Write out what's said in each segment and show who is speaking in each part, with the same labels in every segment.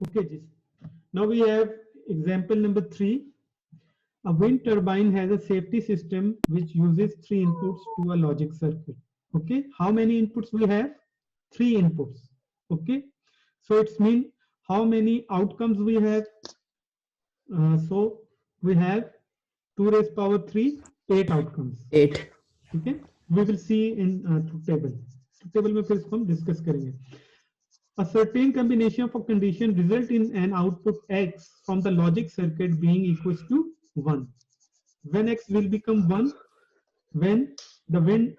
Speaker 1: Okay, ji. Now we have example number 3. A wind turbine has a safety system which uses 3 inputs to a logic circuit. Okay, how many inputs we have? 3 inputs. Okay, so it's mean how many outcomes we have? So we have 2 raised power 3, 8 outcomes.
Speaker 2: 8.
Speaker 1: Okay, we will see in table. Table में फिर इसको हम discuss करेंगे. A certain combination of a condition result in an output X from the logic circuit being equals to 1. When X will become 1, when the wind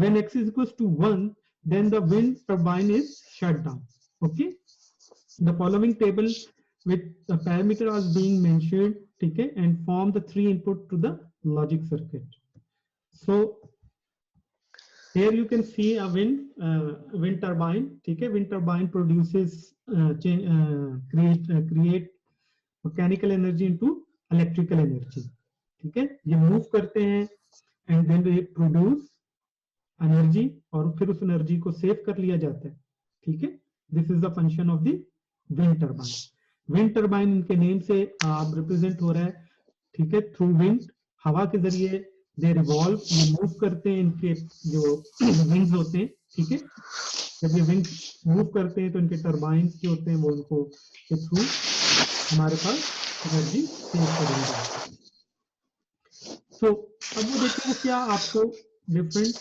Speaker 1: when X is equals to 1, then the wind turbine is shut down. Okay, the following table with the parameter as being mentioned, okay, and form the 3 input to the logic circuit. So here you can see a wind turbine. Okay, wind turbine produces create mechanical energy into electrical energy. ठीक है, ये move करते हैं and then they produce energy और फिर उस energy को save कर लिया जाता है. ठीक है, this is the function of the wind turbine. Wind turbine इनके नेम से आप रिप्रेजेंट हो रहा है. ठीक है, थ्रू विंड, हवा के जरिए दे रिवॉल्व, ये मूव करते हैं. इनके जो विंग्स होते हैं, ठीक है, जब ये विंग मूव करते हैं तो इनके टरबाइंस जो होते हैं वो उनको के थ्रू हमारे पास एनर्जी सेव करेंगे. तो अब वो देखिए वो क्या आपको डिफरेंट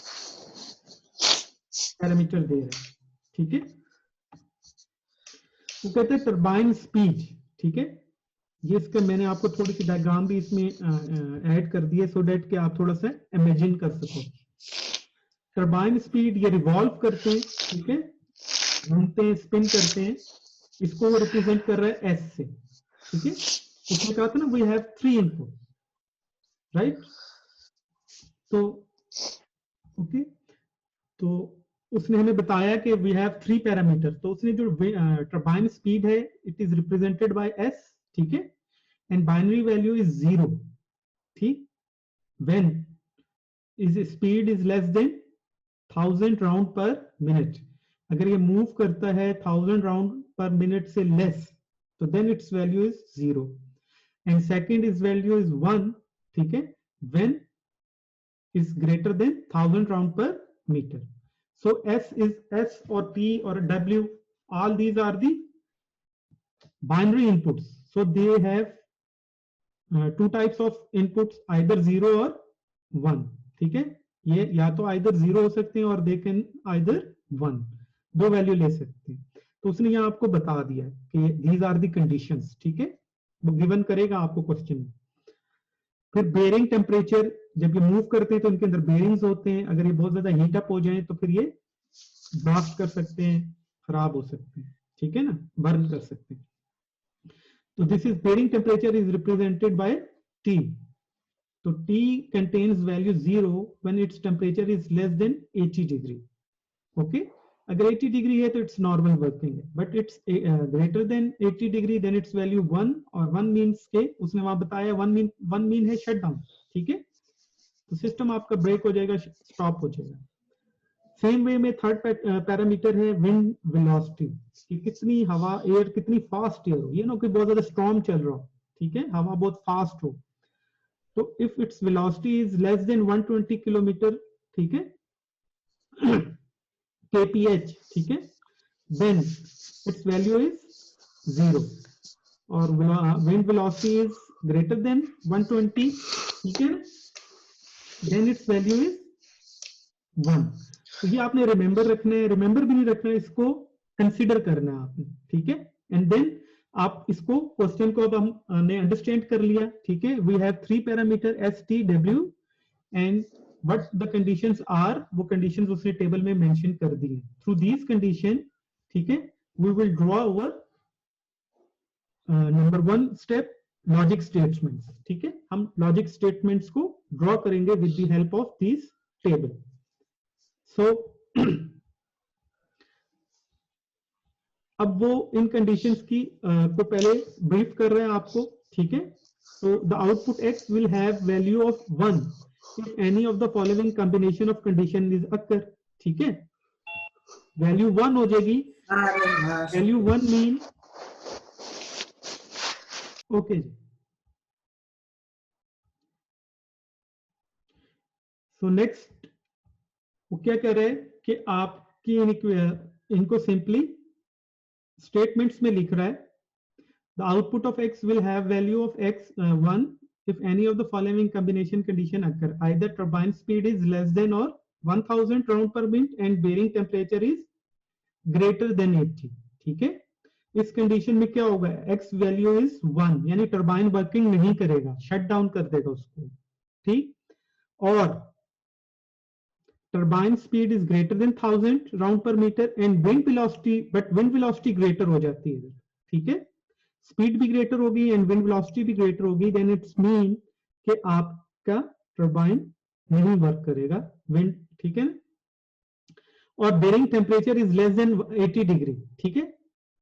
Speaker 1: पैरामीटर दे रहे हैं. ठीक है, वो कहते हैं टरबाइन स्पीड. ठीक है, ये इसका मैंने आपको थोड़ी सी डायग्राम भी इसमें ऐड कर दी है सो दैट कि आप थोड़ा सा इमेजिन कर सको. टरबाइन स्पीड, ये रिवॉल्व करते हैं. ठीक है, घूमते हैं, स्पिन करते हैं. इसको वो रिप्रेजेंट कर रहा है एस से. ठीक है, उसने कहा था ना वी हैव 3 इनपुट, राइट. तो ओके, तो उसने हमें बताया कि वी हैव 3 पैरामीटर. तो उसने जो टरबाइन स्पीड है it is represented by S. ठीक है, एंड बाइनरी वैल्यू इज 0. ठीक, when is speed is less than 1000 round पर मिनट. अगर ये मूव करता है 1000 राउंड पर मिनट से लेस तो then it's value is 0. And second is value is 1. ठीक है, when is greater than 1000 round per meter. So S is S or T or W, all these are the binary inputs. So they have 2 types of inputs, either 0 or 1. ठीक है, ये या तो either 0 हो सकते हैं और they can either 1, 2 वैल्यू ले सकते हैं. तो उसने यहाँ आपको बता दिया कि these are the conditions. ठीक है, वो गिवन करेगा आपको क्वेश्चन में. फिर बेयरिंग टेम्परेचर, जब ये मूव करते हैं तो इनके अंदर बेयरिंग्स होते हैं. अगर ये बहुत ज्यादा हीट अप हो जाए तो फिर ये ब्लास्ट कर सकते हैं, खराब हो सकते हैं. ठीक है ना, बर्न कर सकते हैं. तो this is bearing temperature is represented by T. तो T contains value 0 when it's temperature is less than 80 degree. Okay, अगर 80 डिग्री है तो इट्स नॉर्मल वर्किंग है, but it's greater than 80 degree then it's value 1. और 1 means के उसने वहां बताया 1 मीन है शट डाउन. ठीक है, तो सिस्टम आपका ब्रेक हो जाएगा, स्टॉप हो जाएगा. सेम वे में थर्ड पैरामीटर है विंड वेलोसिटी, कि कितनी हवा, एयर कितनी फास्ट एयर हो. ये ना कि बहुत ज्यादा स्टॉर्म चल रहा हो. ठीक है, हवा बहुत फास्ट हो. तो if its velocity is less then 120 kilometre, ठीक है, kph, ठीक है, देन इट्स वैल्यू इज 0. और wind velocity is greater then 120, ठीक है, देन इट्स वैल्यू इज 1. तो ये आपने रिमेंबर रखना है. रिमेंबर भी नहीं रखना है, इसको कंसीडर करना है आपने. ठीक है, एंड देन आप इसको क्वेश्चन को अब हमने अंडरस्टैंड कर लिया. ठीक है, we have 3 parameter S, T, W and what the conditions are. वो कंडीशंस उसने टेबल में मेंशन कर दी है. थ्रू दीज कंडीशन, ठीक है, we will draw our number 1 step logic statements. ठीक है, हम लॉजिक स्टेटमेंट्स को ड्रॉ करेंगे with the help of this table. So अब वो इन कंडीशंस की को पहले ब्रीफ कर रहे हैं आपको. ठीक है, so the output X will have value of 1 if any of the following combination of condition is occur. ठीक है, वैल्यू 1 हो जाएगी. वैल्यू 1 मीन ओके जी, सो नेक्स्ट वो क्या कह रहे हैं कि आपकी इनको सिंपली स्टेटमेंट्स में लिख रहा है the output of x will have value of x 1 if any of the following combination condition occur, either turbine speed is less than or 1000 round per minute and bearing temperature is greater than 80। ठीक है, इस condition में क्या होगा, x value is 1 यानी turbine working नहीं करेगा, shut down कर देगा उसको। ठीक, और turbine speed is greater than 1000 round per metre and wind velocity, but wind velocity greater हो जाती है। ठीक है, स्पीड भी ग्रेटर होगी एंड विंड वेलोसिटी भी ग्रेटर होगी, देन इट्स मीन कि आपका टरबाइन नहीं वर्क करेगा विंड। ठीक है, और bearing temperature is less than 80 degree. ठीक है,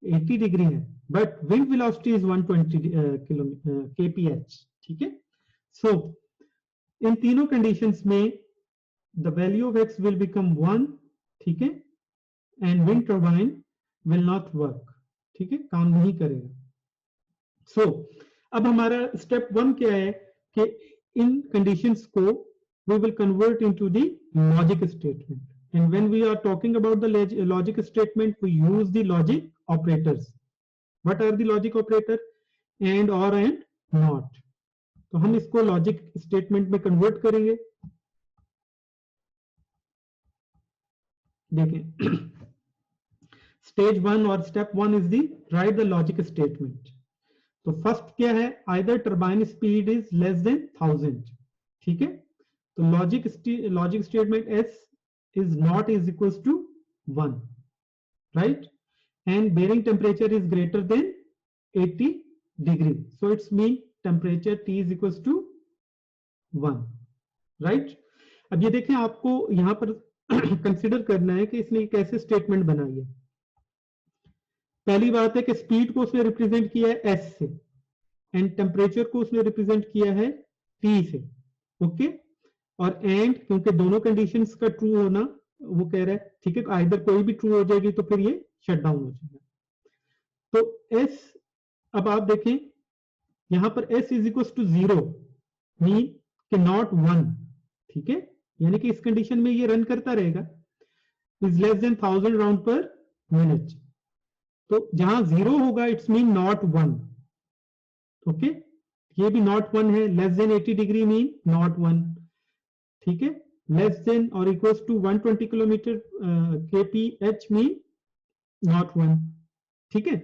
Speaker 1: 80 डिग्री है but wind velocity is 120 kph। ठीक है, सो इन तीनों कंडीशंस में the value of x will become 1। ठीक है, and wind turbine will not work. ठीक है, काम नहीं करेगा। सो अब हमारा स्टेप 1 क्या है कि इन कंडीशंस को we will convert into the logic statement, and when we are talking about the logic statement we use the logic operators. What are the logic operator, and, or, and, not. तो हम इसको logic statement में convert करेंगे। देखें, stage 1 और step 1 is the write the logic statement. तो first क्या है, either turbine speed is less than 1000। ठीक है, तो logic statement S is not is equals to 1, right, and bearing temperature is greater than 80 degree, so it's mean temperature T is equals to 1, right. अब ये देखें, आपको यहां पर consider करना है कि इसने कैसे स्टेटमेंट बनाई है। पहली बात है कि स्पीड को उसने रिप्रेजेंट किया है एस से एंड टेम्परेचर को उसने रिप्रेजेंट किया है टी से। ओके, और एंड क्योंकि दोनों कंडीशंस का ट्रू होना वो कह रहा है। ठीक है, आइदर कोई भी ट्रू हो जाएगी तो फिर ये शट डाउन हो जाएगा। तो एस, अब आप देखें यहां पर S is equal to 0 mean कि नॉट 1। ठीक है, यानी कि इस कंडीशन में ये रन करता रहेगा, इज लेस देन 1000 राउंड पर मिनट। तो जहां 0 होगा इट्स मीन नॉट 1। ओके, ये भी नॉट 1 है, less than 80 degree mean not 1। ठीक है, less than or equals to 120 kilometre kph mean not 1। ठीक है,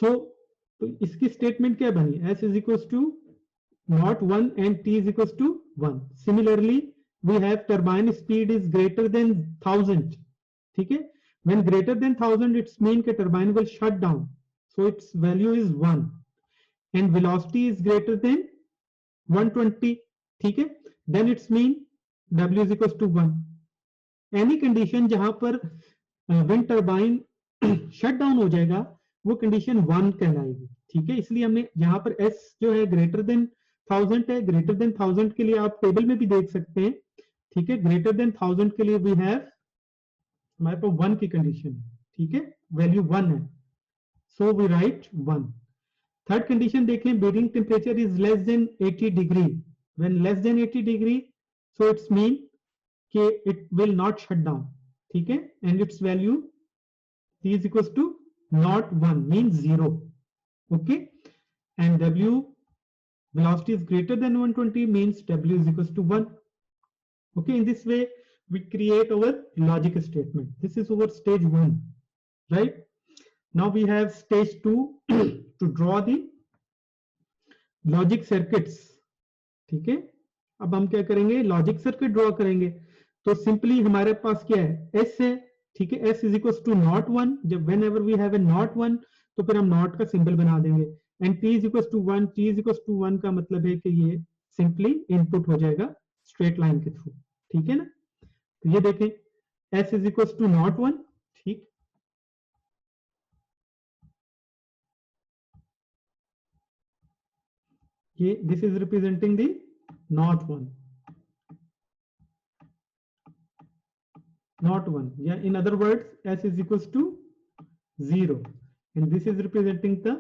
Speaker 1: सो तो इसकी स्टेटमेंट क्या बनी, s is equals to not 1 and t is equals to 1। Similarly we have turbine speed is greater than 1000। ठीक है, when greater than 1000 it's mean कि turbine will shut down, so its value is 1, and velocity is greater than 120। ठीक है, then it's mean w is equals to 1। any condition जहां पर wind turbine shut down हो जाएगा वो condition 1 कहलाएगी। ठीक है, इसलिए हमने यहाँ पर s जो है ग्रेटर देन 1000 है, ग्रेटर देन 1000 के लिए आप टेबल में भी देख सकते हैं। ठीक है, ग्रेटर देन 1000 के लिए वी हैव हमारे पास 1 की कंडीशन है। ठीक है, वैल्यू 1 है, so we write 1। Third condition देखें, bearing temperature is less than 80 degree. When less than 80 degree so it's mean कि it will not shut down. ठीक है, and its value t is equals to not 1 means 0। okay, and w velocity is greater than 120 means w is equals to 1। okay, in this way we create our logic statement. This is our stage 1, right? Now we have stage 2 to draw the logic circuits। ठीक है, अब हम क्या करेंगे, logic circuit draw करेंगे। तो simply हमारे पास क्या है, s है। ठीक है, s is equal to not 1। जब whenever we have a not 1 तो फिर हम नॉट का सिंबल बना देंगे, and t is equal to 1। t is equal to 1 का मतलब है कि ये सिंपली इनपुट हो जाएगा स्ट्रेट लाइन के थ्रू। ठीक है ना, तो ये देखें s is equal to not 1। ठीक, ये this is representing the not 1, not 1, yeah, in other words s is equals to 0, and this is representing the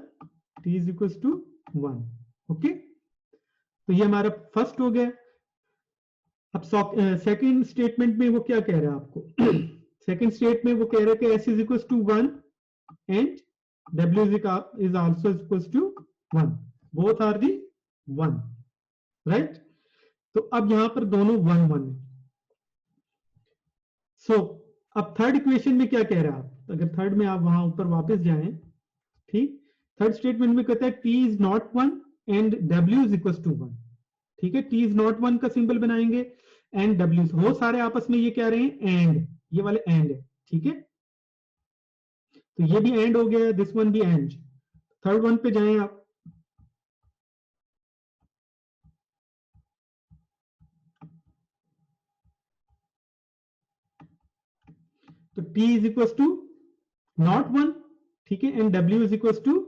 Speaker 1: t is equal to 1। Okay, तो ये हमारा फर्स्ट हो गया। अब सेकंड स्टेटमेंट में वो क्या कह रहा है आपको? सेकंड स्टेट में वो कह रहा है कि s is equal to 1 and w is also equal to 1, both are the 1, right? तो अब यहां पर दोनों 1 1 है। सो अब थर्ड इक्वेशन में क्या कह रहा है आप? अगर थर्ड में आप वहां ऊपर वापस जाएं, ठीक, थर्ड स्टेटमेंट में कहता है t is not 1 and w is equal to 1। ठीक है, t इज नॉट 1 का सिंबल बनाएंगे एंड w, वो सारे आपस में ये कह रहे हैं एंड, ये वाले एंड है। ठीक है, तो ये भी एंड हो गया, दिस वन भी एंड। थर्ड वन पे जाएं आप, तो t is equal to not 1, ठीक है, and w is equal to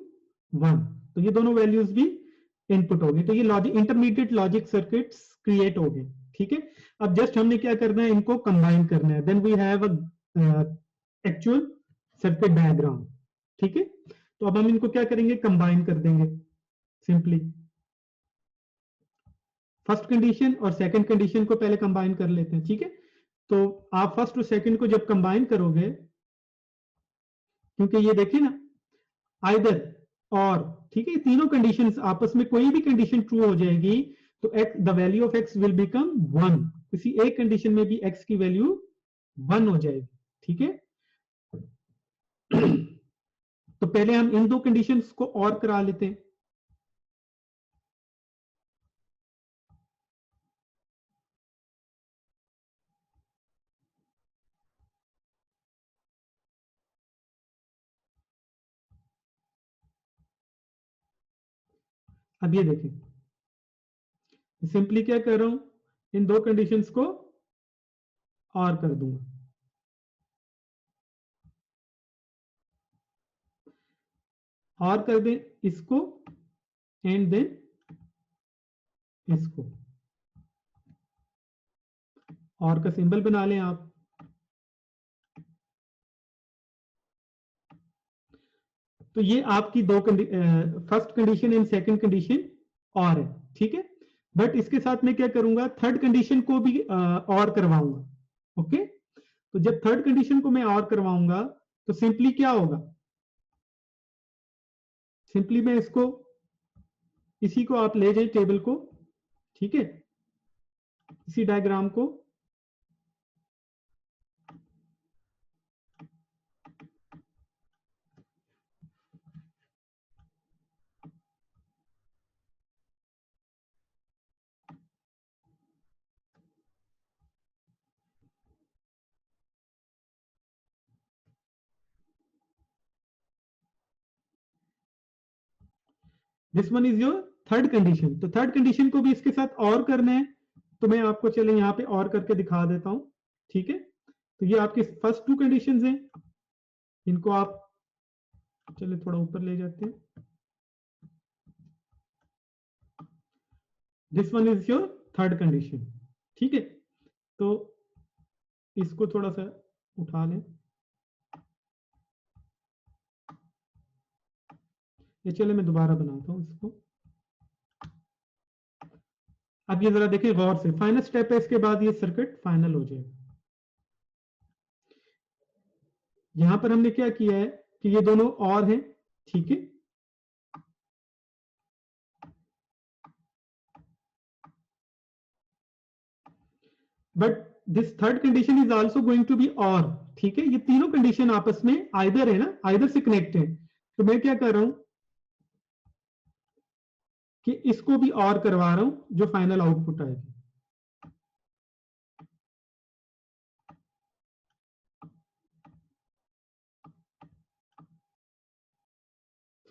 Speaker 1: 1, तो ये दोनों वैल्यूज भी इनपुट हो गए। तो ये logic, intermediate logic circuits create हो गए। ठीक है, अब जस्ट हमने क्या करना है, इनको कंबाइन करना है, then we have a actual circuit diagram. ठीक है, तो अब हम इनको क्या करेंगे, कंबाइन कर देंगे सिंपली। फर्स्ट कंडीशन और सेकंड कंडीशन को पहले कंबाइन कर लेते हैं। ठीक है, तो आप फर्स्ट और सेकंड को जब कंबाइन करोगे, क्योंकि ये देखिए ना, आइदर और, ठीक है, तीनों कंडीशंस आपस में कोई भी कंडीशन ट्रू हो जाएगी तो the value of x will become 1। किसी एक कंडीशन में भी x की वैल्यू 1 हो जाएगी। ठीक है, तो पहले हम इन दो कंडीशंस को और करा लेते हैं। अब ये देखें, सिंपली क्या कर रहा हूं, इन दो कंडीशंस को और कर दूंगा। और कर दें इसको एंड देन इसको, और का सिंबल बना लें आप। तो ये आपकी दो first condition and second condition और है। ठीक है, बट इसके साथ मैं क्या करूंगा, थर्ड कंडीशन को भी और करवाऊंगा। ओके, तो जब थर्ड कंडीशन को मैं और करवाऊंगा तो सिंपली क्या होगा, सिंपली मैं इसको, इसी को आप ले जाए टेबल को, ठीक है, इसी डायग्राम को, this one is your third condition. तो थर्ड कंडीशन को भी इसके साथ और करना है, तो मैं आपको चले यहां पे और करके दिखा देता हूं। ठीक है, तो ये आपकी फर्स्ट टू कंडीशंस हैं, इनको आप चले थोड़ा ऊपर ले जाते हैं। This one is your third condition. ठीक है, तो इसको थोड़ा सा उठा लें, ये चले मैं दोबारा बनाता हूं इसको। अब ये जरा देखिए गौर से, फाइनल स्टेप है, इसके बाद ये सर्किट फाइनल हो जाएगा। यहां पर हमने क्या किया है कि ये दोनों और हैं। ठीक है, but this third condition is also going to be or. ठीक है, ये तीनों कंडीशन आपस में आइदर है ना, आइदर से कनेक्ट है। तो मैं क्या कर रहा हूं कि इसको भी और करवा रहा हूं, जो फाइनल आउटपुट आएगी।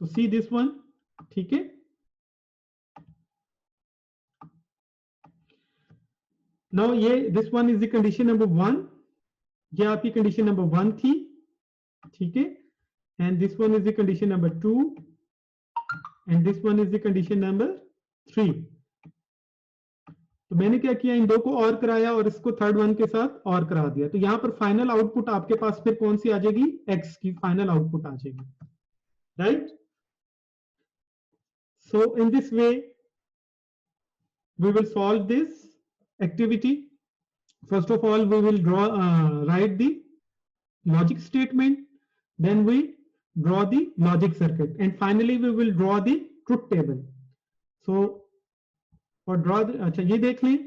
Speaker 1: तो सी दिस वन, ठीक है, नाउ ये this one is the condition number 1, ये आपकी कंडीशन नंबर 1 थी। ठीक है, and this one is the condition number 2 and this one is the condition number 3। तो मैंने क्या किया, इन दो को और कराया और इसको थर्ड वन के साथ और करा दिया। तो यहां पर फाइनल आउटपुट आपके पास फिर कौन सी आ जाएगी, एक्स की फाइनल आउटपुट आ जाएगी, right. So in this way we will solve this activity. First of all, we will write the logic statement, then we draw the logic circuit, and finally we will draw the truth table. So for draw अच्छा ये देख लें,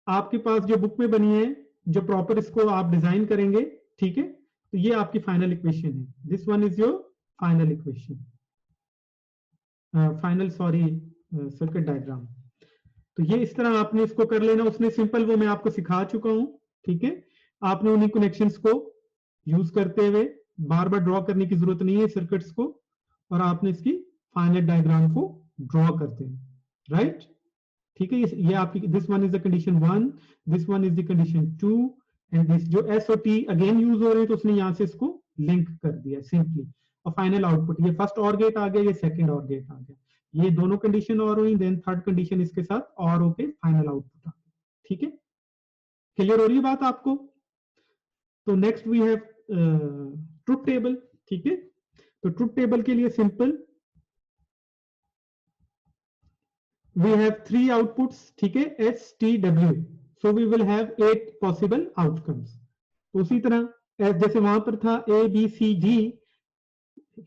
Speaker 1: आपके पास जो book में बनी है, जो प्रॉपर इसको आप डिजाइन करेंगे, ठीक है, तो ये आपकी फाइनल इक्वेशन है. This one is your final equation, final sorry circuit diagram. तो ये इस तरह आपने इसको कर लेना. उसने सिंपल वो मैं आपको सिखा चुका हूं, ठीक है. आपने उन्हीं कनेक्शंस को यूज करते हुए बार बार ड्रॉ करने की जरूरत नहीं है सर्किट्स को, और आपने इसकी फाइनल डायग्राम को ड्रॉ करते हैं, राइट. ठीक है, ये आपकी this one is the condition 1, this one is the condition 2, and this जो एस और टी अगेन यूज हो रहे हैं, तो उसने यहां से इसको लिंक कर दिया सिंपली. और फाइनल आउटपुट, ये फर्स्ट और गेट आ गया, ये सेकंड और गेट आ गया, ये दोनों कंडीशन और हुई, देन थर्ड कंडीशन इसके साथ और होके फाइनल आउटपुट आ गया. ठीक है, क्लियर हो रही है बात आपको. तो next we have truth table. ठीक है, तो ट्रुथ टेबल के लिए सिंपल, we have 3 outputs, ठीक है, S, T, W. So we will have 8 possible outcomes. तो उसी तरह जैसे वहां पर था A, B, C, D,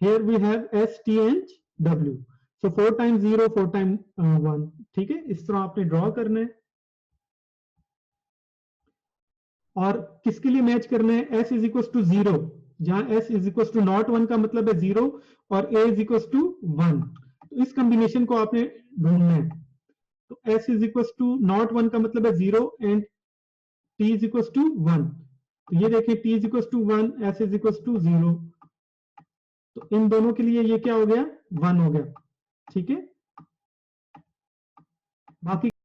Speaker 1: here we have S, T and W. So 4 times 0, 4 times 1. ठीक है, इस तरह आपने ड्रॉ करना है. और किसके लिए मैच करना है? S is equals to 0, जहां S is equals to not 1 का मतलब है 0, और A is equals to 1. तो इस कॉम्बिनेशन को आपने ढूंढना है. तो S is equals to not 1 का मतलब है 0 and T is equals to 1. तो ये देखिए T is equals to 1, S is equals to 0. तो इन दोनों के लिए ये क्या हो गया? 1 हो गया. ठीक है, बाकी